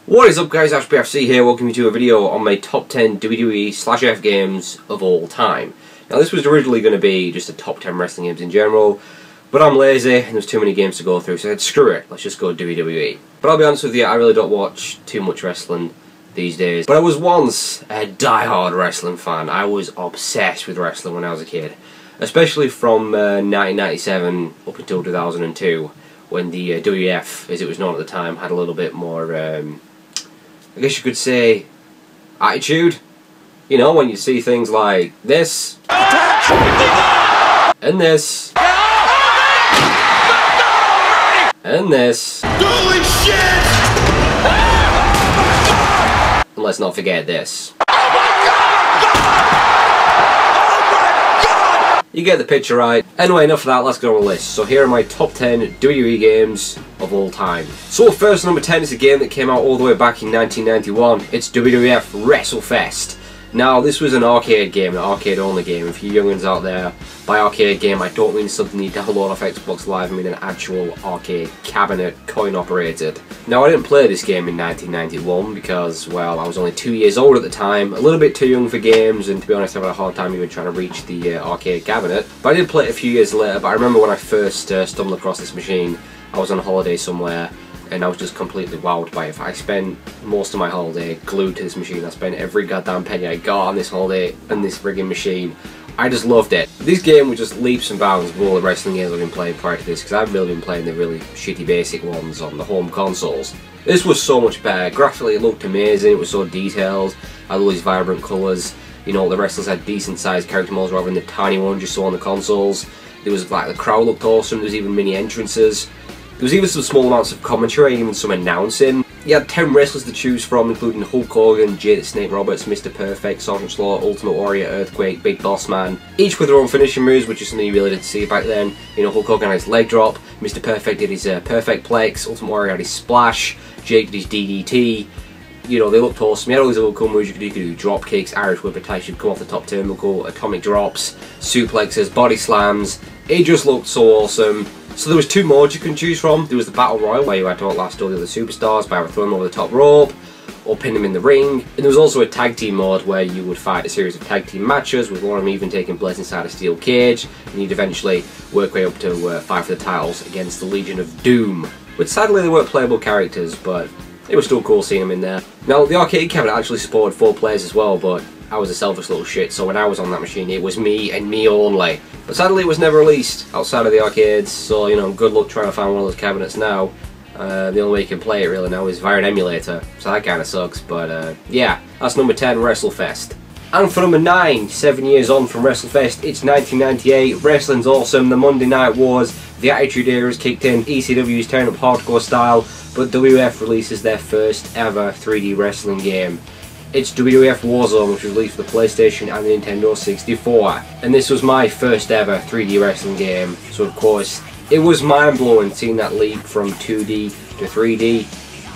What is up, guys? Ashbfc here, welcome you to a video on my top 10 WWE/F games of all time. Now this was originally going to be just a top 10 wrestling games in general, but I'm lazy and there's too many games to go through, so I said screw it, let's just go WWE. But I'll be honest with you, I really don't watch too much wrestling these days. But I was once a die-hard wrestling fan. I was obsessed with wrestling when I was a kid, especially from 1997 up until 2002, when the WWF, as it was known at the time, had a little bit more, I guess you could say, attitude. You know, when you see things like this, and this, and this, holy shit! and let's not forget this. You get the picture, right? Anyway, enough of that, let's go on the list. So here are my top 10 WWE games of all time. So first, number 10 is a game that came out all the way back in 1991. It's WWF WrestleFest. Now, this was an arcade game, an arcade-only game. If you young'uns out there, by arcade game, I don't mean something you download off Xbox Live, I mean an actual arcade cabinet, coin-operated. Now, I didn't play this game in 1991 because, well, I was only 2 years old at the time, a little bit too young for games, and to be honest, I had a hard time even trying to reach the arcade cabinet. But I did play it a few years later, but I remember when I first stumbled across this machine, I was on holiday somewhere, and I was just completely wowed by it. I spent most of my holiday glued to this machine. I spent every goddamn penny I got on this holiday and this friggin' machine. I just loved it. This game was just leaps and bounds of all the wrestling games I've been playing prior to this, because I've really been playing the really shitty basic ones on the home consoles. This was so much better. Graphically it looked amazing, it was so detailed, had all these vibrant colours. You know, the wrestlers had decent sized character models rather than the tiny ones you saw on the consoles. There was like, the crowd looked awesome, there was even mini entrances. There was even some small amounts of commentary and even some announcing. You had 10 wrestlers to choose from, including Hulk Hogan, Jade the Snake Roberts, Mr. Perfect, Sergeant Slaughter, Ultimate Warrior, Earthquake, Big Boss Man, each with their own finishing moves, which is something you really didn't see back then. You know, Hulk Hogan had his leg drop, Mr. Perfect did his Perfect Plex, Ultimate Warrior had his Splash, Jake did his DDT. You know, they looked awesome. You had all these little cool moves you could do drop kicks, Irish whip attacks, you'd come off the top turnbuckle, atomic drops, suplexes, body slams. It just looked so awesome. So there was 2 modes you can choose from. There was the Battle Royal, where you had to outlast all the other superstars by throwing them over the top rope or pin them in the ring. And there was also a tag team mode where you would fight a series of tag team matches, with one of them even taking place inside a steel cage, and you'd eventually work way up to fight for the titles against the Legion of Doom. But sadly they weren't playable characters, but it was still cool seeing them in there. Now the arcade cabinet actually supported 4 players as well, but I was a selfish little shit, so when I was on that machine it was me and me only. But sadly it was never released outside of the arcades, so you know, good luck trying to find one of those cabinets now. The only way you can play it really now is via an emulator, so that kinda sucks, but yeah, that's number 10, WrestleFest. And for number 9, 7 years on from WrestleFest, it's 1998, wrestling's awesome, the Monday Night Wars, the Attitude Era's kicked in, ECW's tearing up hardcore style, but WWF releases their first ever 3D wrestling game. It's WWF War Zone, which was released for the PlayStation and the Nintendo 64. And this was my first ever 3D wrestling game, so of course, it was mind-blowing seeing that leap from 2D to 3D.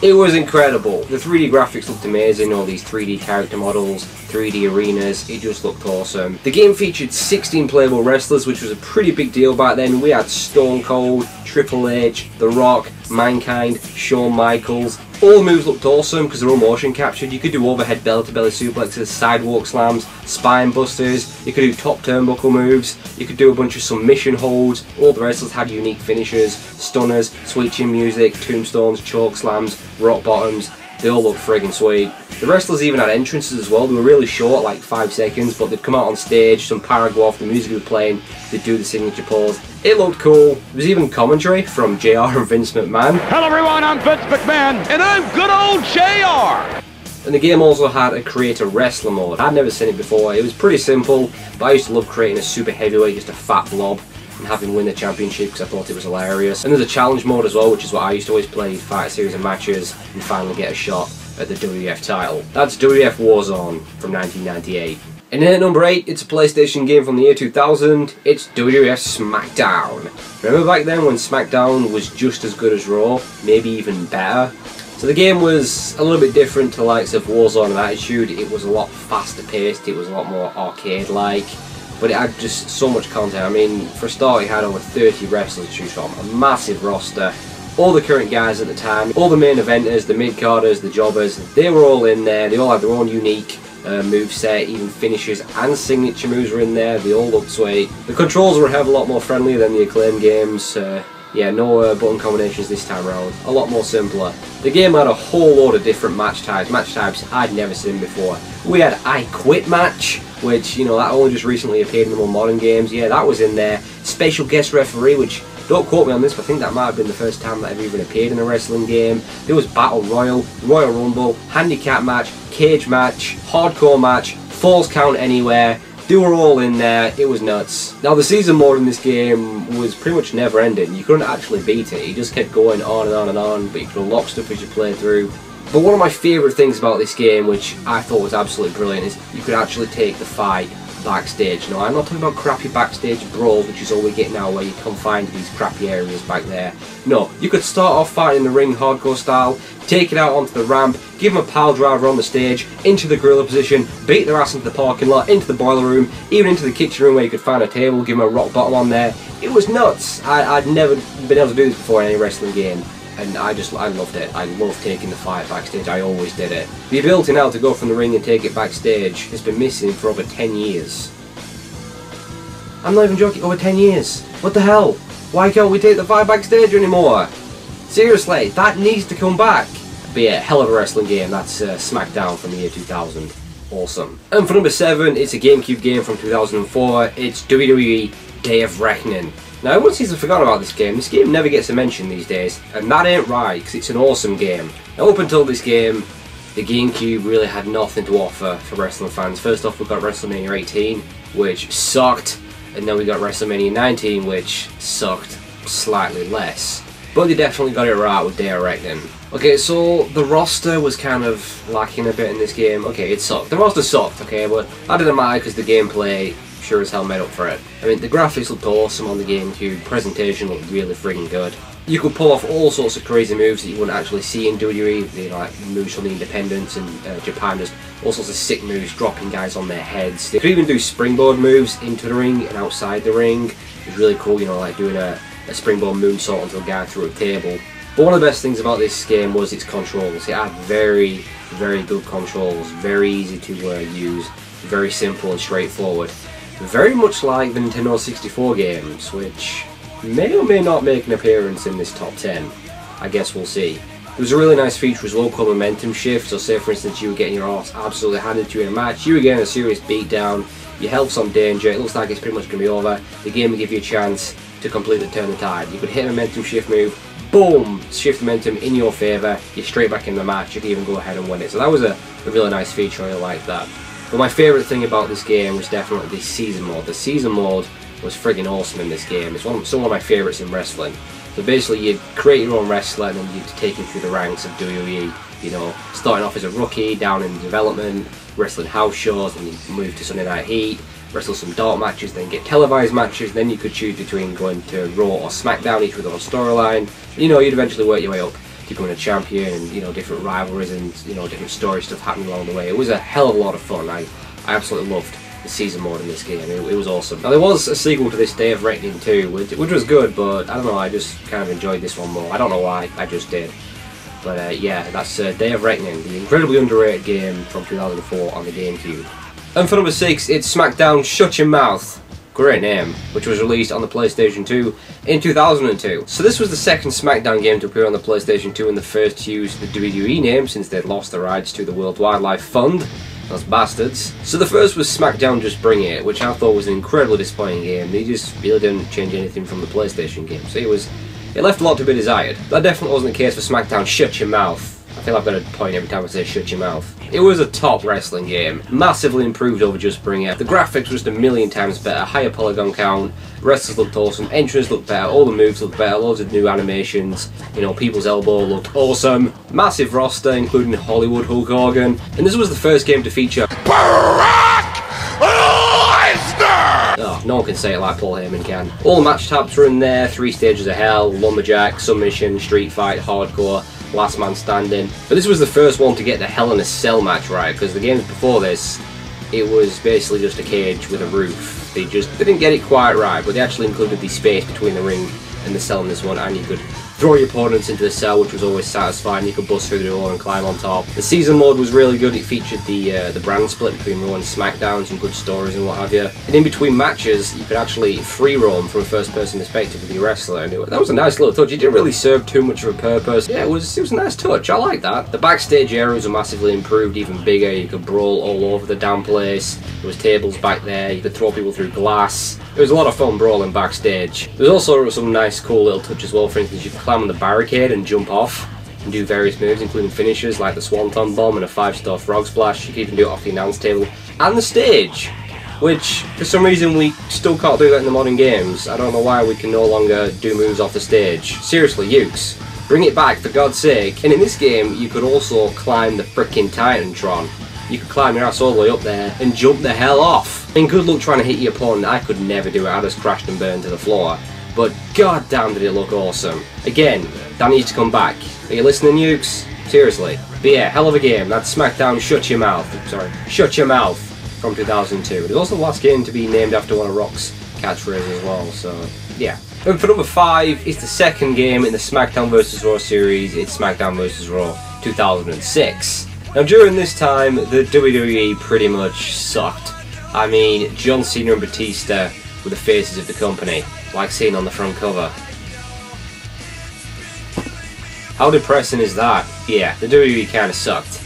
It was incredible. The 3D graphics looked amazing, all these 3D character models, 3D arenas, it just looked awesome. The game featured 16 playable wrestlers, which was a pretty big deal back then. We had Stone Cold, Triple H, The Rock, Mankind, Shawn Michaels. All the moves looked awesome because they're all motion captured. You could do overhead belly-to-belly suplexes, sidewalk slams, spine busters, you could do top turnbuckle moves, you could do a bunch of submission holds. All the wrestlers had unique finishes, stunners, sweet chin music, tombstones, choke slams, rock bottoms. They all looked friggin' sweet. The wrestlers even had entrances as well. They were really short, like 5 seconds, but they'd come out on stage, some power go off, the music would be playing, they'd do the signature pose. It looked cool. There was even commentary from JR and Vince McMahon. Hello everyone, I'm Vince McMahon, and I'm good old JR! And the game also had a create a wrestler mode. I'd never seen it before. It was pretty simple, but I used to love creating a super heavyweight, just a fat blob, and having him win the championship because I thought it was hilarious. And there's a challenge mode as well, which is what I used to always play. You'd fight a series of matches and finally get a shot at the WWF title. That's WWF War Zone from 1998. And then at number 8, it's a PlayStation game from the year 2000. It's WWF SmackDown. Remember back then when SmackDown was just as good as Raw, maybe even better? So the game was a little bit different to the likes of War Zone and Attitude. It was a lot faster paced, it was a lot more arcade-like. but it had just so much content. I mean, for a start, it had over 30 wrestlers to choose from, a massive roster, all the current guys at the time, all the main eventers, the mid-carders, the jobbers, they were all in there. They all had their own unique moveset, even finishes and signature moves were in there. They all looked sweet. The controls were a hell of a lot more friendly than the Acclaim games. Yeah, no button combinations this time around. A lot more simpler. The game had a whole load of different match types I'd never seen before. We had I Quit match, which, you know, that only just recently appeared in the more modern games. Yeah, that was in there. Special guest referee, which, don't quote me on this, but I think that might have been the first time that ever even appeared in a wrestling game. There was Battle Royal, Royal Rumble, Handicap match, Cage match, Hardcore match, Falls Count Anywhere. They were all in there. It was nuts. Now the season mode in this game was pretty much never ending. You couldn't actually beat it. You just kept going on and on and on, but you could unlock stuff as you played through. But one of my favourite things about this game, which I thought was absolutely brilliant, is you could actually take the fight backstage. No, I'm not talking about crappy backstage brawls, which is all we get now, where you confined to these crappy areas back there. No, you could start off fighting in the ring hardcore style, take it out onto the ramp, give them a pile driver on the stage, into the gorilla position, beat their ass into the parking lot, into the boiler room, even into the kitchen room where you could find a table, give them a rock bottom on there. It was nuts. I'd never been able to do this before in any wrestling game, and I loved it. I loved taking the fight backstage. I always did it. The ability now to go from the ring and take it backstage has been missing for over 10 years. I'm not even joking, over 10 years. What the hell? Why can't we take the fight backstage anymore? Seriously, that needs to come back. But yeah, hell of a wrestling game. That's SmackDown from the year 2000. Awesome. And for number 7, it's a GameCube game from 2004. It's WWE Day of Reckoning. Now everyone seems to forgot about this game. This game never gets a mention these days, and that ain't right, because it's an awesome game. Now up until this game, the GameCube really had nothing to offer for wrestling fans. First off, we got WrestleMania 18, which sucked, and then we got WrestleMania 19, which sucked slightly less. But they definitely got it right with Day of Reckoning. Okay, so the roster was kind of lacking a bit in this game. Okay, it sucked. The roster sucked, okay, but that didn't matter because the gameplay sure as hell made up for it. I mean, the graphics looked awesome on the GameCube, presentation looked really friggin' good. You could pull off all sorts of crazy moves that you wouldn't actually see in WWE, you know, like moves from the independents and Japan, just all sorts of sick moves, dropping guys on their heads. They could even do springboard moves into the ring and outside the ring. It was really cool, you know, like doing a springboard moonsault onto a guy through a table. But one of the best things about this game was its controls. It had very, very good controls, very easy to use, very simple and straightforward. Very much like the Nintendo 64 games, which may or may not make an appearance in this top 10. I guess we'll see. There was a really nice feature as local momentum shift, so say for instance you were getting your ass absolutely handed to you in a match, you were getting a serious beatdown, your health's on danger, it looks like it's pretty much going to be over, the game will give you a chance to completely turn the tide. You could hit a momentum shift move, boom, shift momentum in your favour, you're straight back in the match, you can even go ahead and win it. So that was a really nice feature, I really liked that. But my favourite thing about this game was definitely the season mode. The season mode was friggin' awesome in this game. It's one of my favourites in wrestling. So basically you create your own wrestler and then you take him through the ranks of WWE. You know, starting off as a rookie, down in development, wrestling house shows, and you move to Sunday Night Heat, wrestle some dark matches, then get televised matches, then you could choose between going to Raw or SmackDown, each with their own storyline. You know, you'd eventually work your way up to becoming a champion, and you know, different rivalries and you know, different story stuff happening along the way. It was a hell of a lot of fun. I absolutely loved the season mode in this game. It was awesome. Now there was a sequel to this, Day of Reckoning 2, which was good, but I don't know, I just kind of enjoyed this one more. I don't know why, I just did. But yeah, that's Day of Reckoning, the incredibly underrated game from 2004 on the GameCube. And for number 6, it's SmackDown Shut Your Mouth. Great name, which was released on the PlayStation 2 in 2002. So this was the second SmackDown game to appear on the PlayStation 2 and the first to use the WWE name since they'd lost the rights to the World Wildlife Fund. Those bastards. So the first was SmackDown Just Bring It, which I thought was an incredibly disappointing game. They just really didn't change anything from the PlayStation game. So it left a lot to be desired. That definitely wasn't the case for SmackDown Shut Your Mouth. I feel I've got a point every time I say shut your mouth. It was a top wrestling game, massively improved over Just Bring It. The graphics were just a million times better, higher polygon count, wrestlers looked awesome, entrance looked better, all the moves looked better, loads of new animations, you know, people's elbow looked awesome, massive roster including Hollywood Hulk Hogan, and this was the first game to feature Brock Lesnar! Oh, no one can say it like Paul Heyman can. All the match types were in there, 3 stages of hell, lumberjack, submission, street fight, hardcore, last man standing. But this was the first one to get the Hell in a Cell match right, because the games before this, it was basically just a cage with a roof. They didn't get it quite right, but they actually included the space between the ring and the cell in this one, and you could throw your opponents into the cell, which was always satisfying. You could bust through the door and climb on top. The season mode was really good. It featured the brand split between Raw and SmackDown, some good stories and what have you. And in between matches, you could actually free roam from a first-person perspective with your wrestler. And that was a nice little touch. It didn't really serve too much of a purpose. Yeah, it was a nice touch. I like that. The backstage areas were massively improved, even bigger. You could brawl all over the damn place. There was tables back there. You could throw people through glass. It was a lot of fun brawling backstage. There was also some nice, cool little touches as well. For instance, you could climb on the barricade and jump off and do various moves, including finishes like the Swanton Bomb and a 5-star Frog Splash. You could even do it off the announce table and the stage, which for some reason we still can't do that in the modern games. I don't know why we can no longer do moves off the stage. Seriously, Ukes, bring it back for God's sake. And in this game, you could also climb the frickin' Titantron. You could climb your ass all the way up there and jump the hell off. And good luck trying to hit your opponent. I could never do it. I just crashed and burned to the floor. But god damn did it look awesome. Again, that needs to come back. Are you listening, Ukes? Seriously. But yeah, hell of a game. That's SmackDown Shut Your Mouth. Sorry, Shut Your Mouth from 2002. It was also the last game to be named after one of Rock's catchphrases as well, so yeah. And for number 5, it's the second game in the Smackdown vs Raw series. It's Smackdown vs Raw 2006. Now during this time, the WWE pretty much sucked. I mean, John Cena and Batista were the faces of the company, like seen on the front cover. How depressing is that? Yeah, the WWE kinda sucked.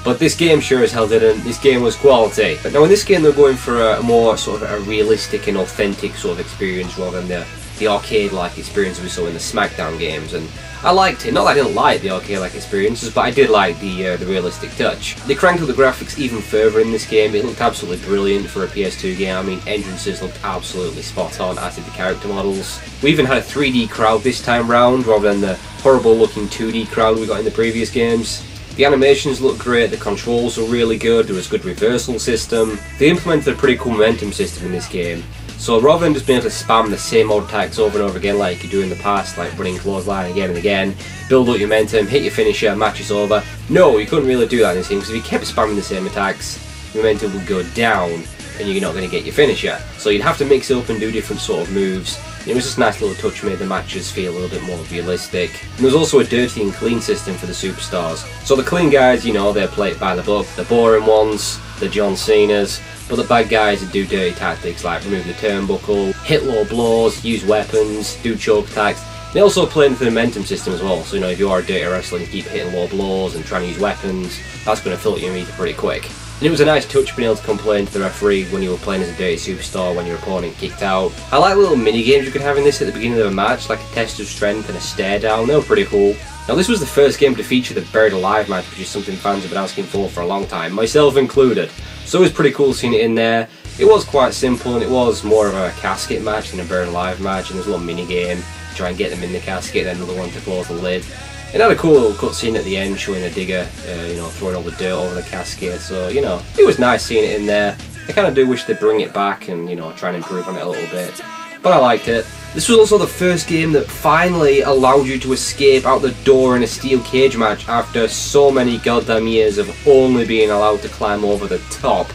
But this game sure as hell didn't. This game was quality. But now in this game they're going for a more sort of a realistic and authentic sort of experience rather than the arcade-like experience we saw in the SmackDown games, and I liked it. Not that I didn't like the arcade-like experiences, but I did like the realistic touch. They cranked up the graphics even further in this game. It looked absolutely brilliant for a PS2 game. I mean, entrances looked absolutely spot on, as did the character models. We even had a 3D crowd this time round, rather than the horrible-looking 2D crowd we got in the previous games. The animations looked great, the controls were really good, there was a good reversal system. They implemented a pretty cool momentum system in this game. So rather than just being able to spam the same old attacks over and over again like you do in the past, like running clothesline again and again, build up your momentum, hit your finisher, match is over. No, you couldn't really do that in this game, because if you kept spamming the same attacks, momentum would go down and you're not going to get your finisher. So you'd have to mix it up and do different sort of moves. It was just a nice little touch, made the matches feel a little bit more realistic. And there was also a dirty and clean system for the superstars. So the clean guys, you know, they play it by the book. The boring ones, the John Cenas. But the bad guys would do dirty tactics like remove the turnbuckle, hit low blows, use weapons, do choke attacks. They also play into the momentum system as well. So, you know, if you are a dirty wrestler and you keep hitting low blows and trying to use weapons, that's going to filter your meter pretty quick. And it was a nice touch being able to complain to the referee when you were playing as a dirty superstar when your opponent kicked out. I like little mini games you could have in this at the beginning of a match, like a test of strength and a stare down. They were pretty cool. Now this was the first game to feature the Buried Alive match, which is something fans have been asking for a long time, myself included. So it was pretty cool seeing it in there. It was quite simple, and it was more of a casket match than a Buried Alive match, and there's a little mini game to try and get them in the casket, and another one to close the lid. It had a cool little cutscene at the end showing a digger, you know, throwing all the dirt over the casket, so, you know, it was nice seeing it in there. I kind of do wish they'd bring it back and, you know, try and improve on it a little bit. But I liked it. This was also the first game that finally allowed you to escape out the door in a steel cage match after so many goddamn years of only being allowed to climb over the top.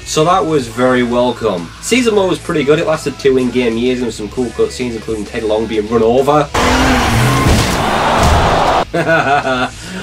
So that was very welcome. Season mode was pretty good. It lasted 2 in-game years and some cool cutscenes, including Ted Long being run over.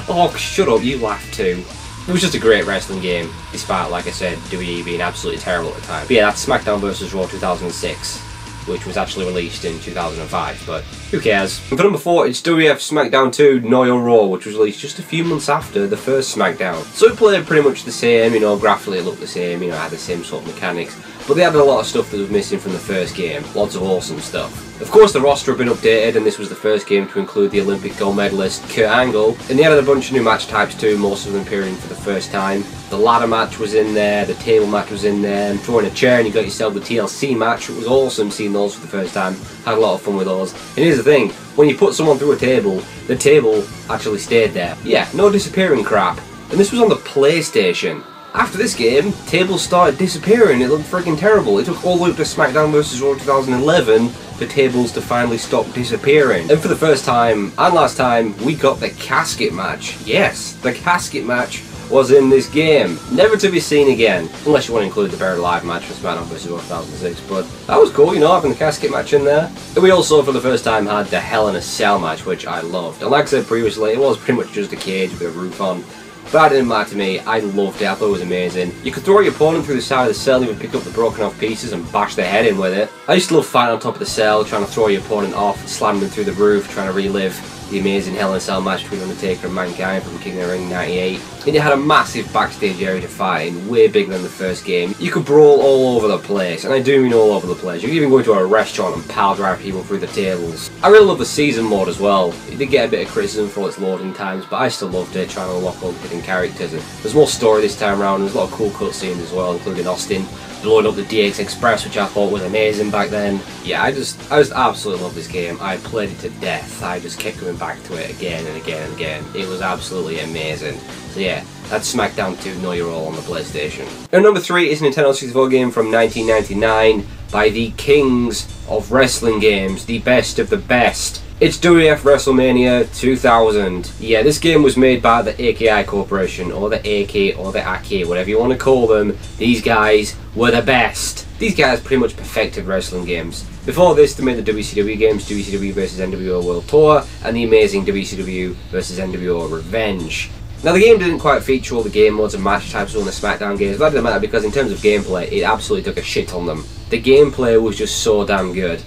Oh, shut up, you laughed too. It was just a great wrestling game, despite, like I said, WWE being absolutely terrible at the time. But yeah, that's SmackDown vs Raw 2006, which was actually released in 2005, but who cares? And for number 4, it's WWF SmackDown 2 Know Your Raw, which was released just a few months after the first SmackDown. So it played pretty much the same, you know, graphically it looked the same, you know, it had the same sort of mechanics, but they had a lot of stuff that was missing from the first game, lots of awesome stuff. Of course the roster had been updated, and this was the first game to include the Olympic gold medalist Kurt Angle, and they added a bunch of new match types too, most of them appearing for the first time. The ladder match was in there, the table match was in there, and throwing a chair and you got yourself the TLC match. It was awesome seeing those for the first time, had a lot of fun with those. And here's the thing, when you put someone through a table, the table actually stayed there. Yeah, no disappearing crap. And this was on the PlayStation. After this game, tables started disappearing. It looked freaking terrible. It took all the way up to SmackDown vs Raw 2011 for tables to finally stop disappearing. And for the first time, and last time, we got the casket match. Yes, the casket match was in this game. Never to be seen again, unless you want to include the Buried Alive match from Smackdown vs Raw 2006, but that was cool, you know, having the casket match in there. And we also, for the first time, had the Hell in a Cell match, which I loved. And like I said previously, it was pretty much just a cage with a roof on. But that didn't matter to me. I loved it. I thought it was amazing. You could throw your opponent through the side of the cell and even pick up the broken off pieces and bash their head in with it. I used to love fighting on top of the cell, trying to throw your opponent off, slamming them through the roof, trying to relive the amazing Hell in a Cell match between Undertaker and Mankind from King of the Ring 98. And you had a massive backstage area to fight in, way bigger than the first game. You could brawl all over the place, and I do mean all over the place. You could even go into a restaurant and pile drive people through the tables. I really love the season mode as well. It did get a bit of criticism for its loading times, but I still loved it, trying to unlock all the hidden characters. And there's more story this time around, there's a lot of cool cutscenes as well, including Austin blowing up the DX Express, which I thought was amazing back then. Yeah, I just absolutely love this game. I played it to death. I just kept coming back to it again and again and again. It was absolutely amazing. So yeah, that's SmackDown 2 Know Your All on the PlayStation. And number 3 is a Nintendo 64 game from 1999 by the kings of wrestling games, the best of the best. It's WWF WrestleMania 2000. Yeah, this game was made by the AKI Corporation, or the AK, or the AK, whatever you want to call them. These guys were the best. These guys pretty much perfected wrestling games. Before this, they made the WCW games, WCW vs NWO World Tour, and the amazing WCW vs NWO Revenge. Now, the game didn't quite feature all the game modes and match types on the SmackDown games, but that didn't matter because in terms of gameplay, it absolutely took a shit on them. The gameplay was just so damn good.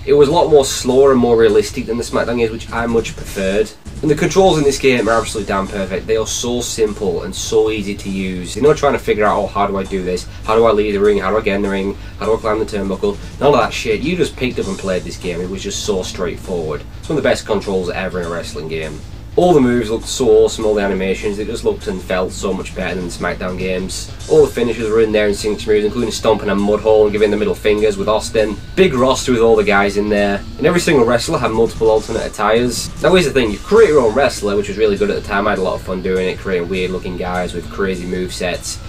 It was a lot more slower and more realistic than the SmackDown games, which I much preferred. And the controls in this game are absolutely damn perfect. They are so simple and so easy to use. You're not trying to figure out, oh, how do I do this? How do I leave the ring? How do I get in the ring? How do I climb the turnbuckle? None of that shit. You just picked up and played this game. It was just so straightforward. It's one of the best controls ever in a wrestling game. All the moves looked so awesome, all the animations, it just looked and felt so much better than the SmackDown games. All the finishes were in there in signature moves, including stomping a mud hole and giving the middle fingers with Austin. Big roster with all the guys in there, and every single wrestler had multiple alternate attires. Now here's the thing, you create your own wrestler, which was really good at the time. I had a lot of fun doing it, creating weird looking guys with crazy movesets.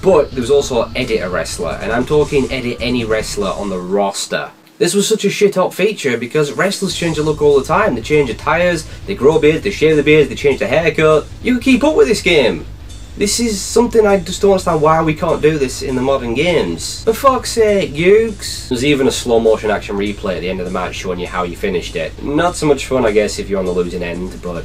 But there was also edit a wrestler, and I'm talking edit any wrestler on the roster. This was such a shit-hot feature because wrestlers change their look all the time. They change attires, they grow beards, they shave their beards, they change their haircut. You can keep up with this game. This is something I just don't understand why we can't do this in the modern games. For fuck's sake, Ukes. There's even a slow motion action replay at the end of the match showing you how you finished it. Not so much fun, I guess, if you're on the losing end, but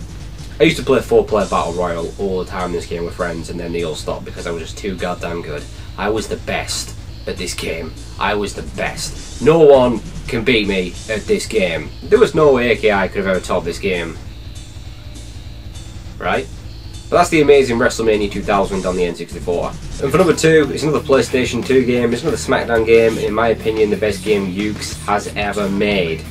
I used to play 4-player Battle Royale all the time in this game with friends, and then they all stopped because I was just too goddamn good. I was the best at this game. I was the best. No one can beat me at this game. There was no way AKI could have ever topped this game. Right? But that's the amazing WrestleMania 2000 on the N64. And for number 2, it's another PlayStation 2 game. It's another SmackDown game. In my opinion, the best game Ukes has ever made.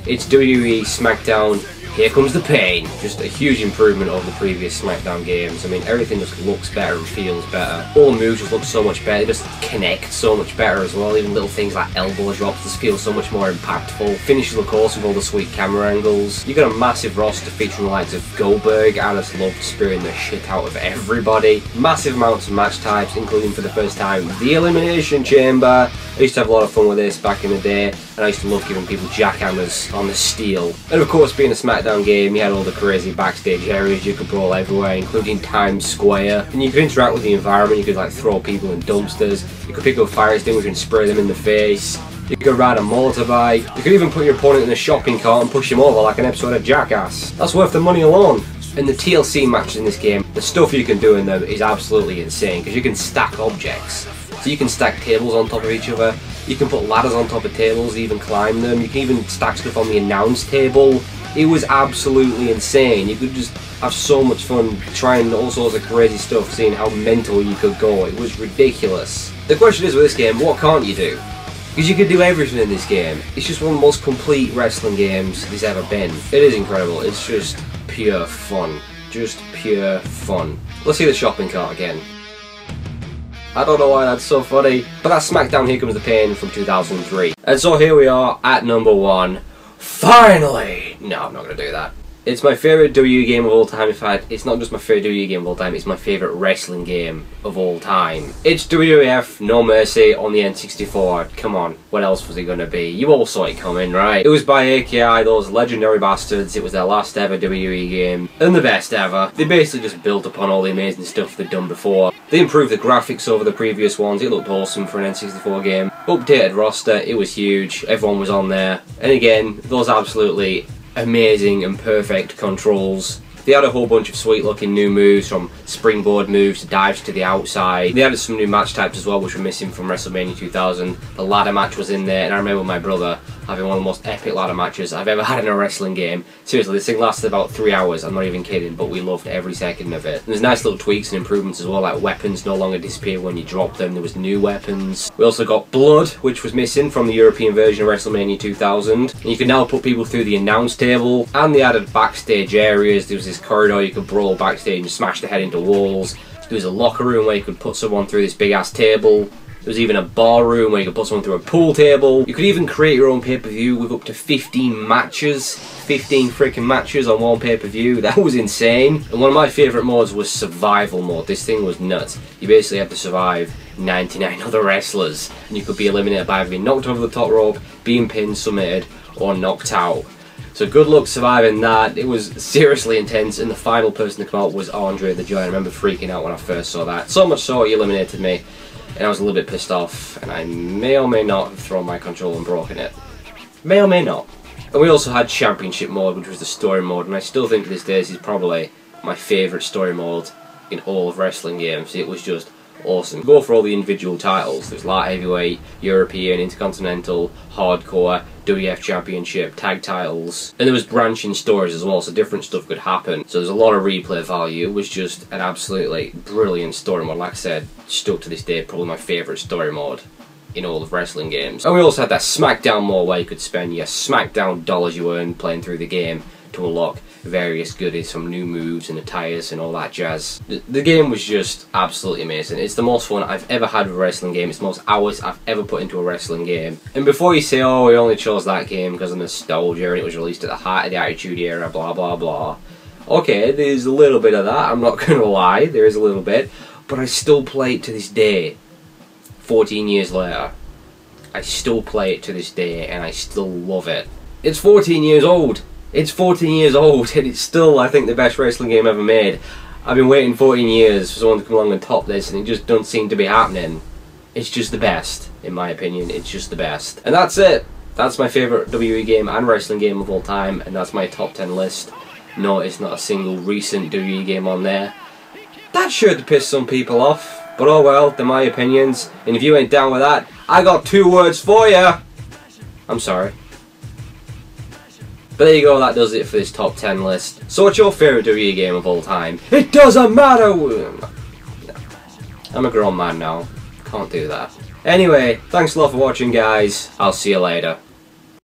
It's WWE SmackDown Here Comes the Pain. Just a huge improvement over the previous SmackDown games. I mean, everything just looks better and feels better. All the moves just look so much better. They just connect so much better as well. Even little things like elbow drops just feel so much more impactful. Finishes look awesome with all the sweet camera angles. You got a massive roster featuring the likes of Goldberg. I just loved spearing the shit out of everybody. Massive amounts of match types, including for the first time the Elimination Chamber. I used to have a lot of fun with this back in the day, and I used to love giving people jackhammers on the steel. And of course, being a SmackDown game, you had all the crazy backstage areas you could brawl everywhere, including Times Square. And you could interact with the environment. You could like throw people in dumpsters. You could pick up fire extinguishers and spray them in the face. You could ride a motorbike. You could even put your opponent in a shopping cart and push him over like an episode of Jackass. That's worth the money alone. And the TLC matches in this game, the stuff you can do in them is absolutely insane because you can stack objects. So you can stack tables on top of each other, you can put ladders on top of tables, even climb them, you can even stack stuff on the announce table. It was absolutely insane. You could just have so much fun trying all sorts of crazy stuff, seeing how mental you could go. It was ridiculous. The question is with this game, what can't you do? Because you can do everything in this game. It's just one of the most complete wrestling games there's ever been. It is incredible. It's just pure fun. Just pure fun. Let's see the shopping cart again. I don't know why that's so funny, but that's SmackDown Here Comes the Pain from 2003. And so here we are at number 1. Finally! No, I'm not going to do that. It's my favourite WWE game of all time. In fact, it's not just my favourite WWE game of all time, it's my favourite wrestling game of all time. It's WWF No Mercy on the N64. Come on, what else was it going to be? You all saw it coming, right? It was by AKI, those legendary bastards. It was their last ever WWE game, and the best ever. They basically just built upon all the amazing stuff they'd done before. They improved the graphics over the previous ones. It looked awesome for an N64 game. Updated roster, it was huge. Everyone was on there. And again, those absolutely amazing and perfect controls. They had a whole bunch of sweet looking new moves, from springboard moves to dives to the outside. They added some new match types as well, which were missing from WrestleMania 2000. The ladder match was in there, and I remember my brother having one of the most epic ladder matches I've ever had in a wrestling game. Seriously, this thing lasted about 3 hours, I'm not even kidding, but we loved every second of it. And there's nice little tweaks and improvements as well, like weapons no longer disappear when you drop them. There was new weapons. We also got blood, which was missing from the European version of WrestleMania 2000. And you can now put people through the announce table, and they added backstage areas. There was this corridor you could brawl backstage and smash the head into walls. There was a locker room where you could put someone through this big ass table. There was even a bar room where you could put someone through a pool table. You could even create your own pay-per-view with up to 15 matches. 15 freaking matches on one pay-per-view. That was insane. And one of my favourite modes was survival mode. This thing was nuts. You basically had to survive 99 other wrestlers, and you could be eliminated by either being knocked over the top rope, being pinned, submitted, or knocked out. So good luck surviving that. It was seriously intense, and the final person to come out was Andre the Giant. I remember freaking out when I first saw that. So much so he eliminated me, and I was a little bit pissed off, and I may or may not have thrown my controller and broken it. May or may not. And we also had Championship mode, which was the story mode, and I still think to this day this is probably my favourite story mode in all of wrestling games. It was just awesome. Go for all the individual titles. There's light heavyweight, European, Intercontinental, Hardcore, WWF Championship, tag titles, and there was branching stories as well, so different stuff could happen. So there's a lot of replay value. It was just an absolutely brilliant story mode. Like I said, still to this day, probably my favourite story mode in all of wrestling games. And we also had that Smackdown mode where you could spend your Smackdown dollars you earned playing through the game to unlock various goodies, some new moves and attires and all that jazz. The game was just absolutely amazing. It's the most fun I've ever had with a wrestling game. It's the most hours I've ever put into a wrestling game. And before you say, oh, we only chose that game because of nostalgia and it was released at the height of the Attitude Era, blah blah blah. Okay, there's a little bit of that, I'm not gonna lie, there is a little bit, but I still play it to this day. 14 years later, I still play it to this day and I still love it. It's 14 years old. It's 14 years old and it's still, I think, the best wrestling game ever made. I've been waiting 14 years for someone to come along and top this, and it just don't seem to be happening. It's just the best, in my opinion. It's just the best. And that's it. That's my favourite WWE game and wrestling game of all time, and that's my top 10 list. Notice not a single recent WWE game on there. That should piss some people off, but oh well, they're my opinions, and if you ain't down with that, I got 2 words for you. I'm sorry. But there you go, that does it for this top 10 list. So what's your favourite WWE game of all time? It doesn't matter! I'm a grown man now. Can't do that. Anyway, thanks a lot for watching, guys. I'll see you later.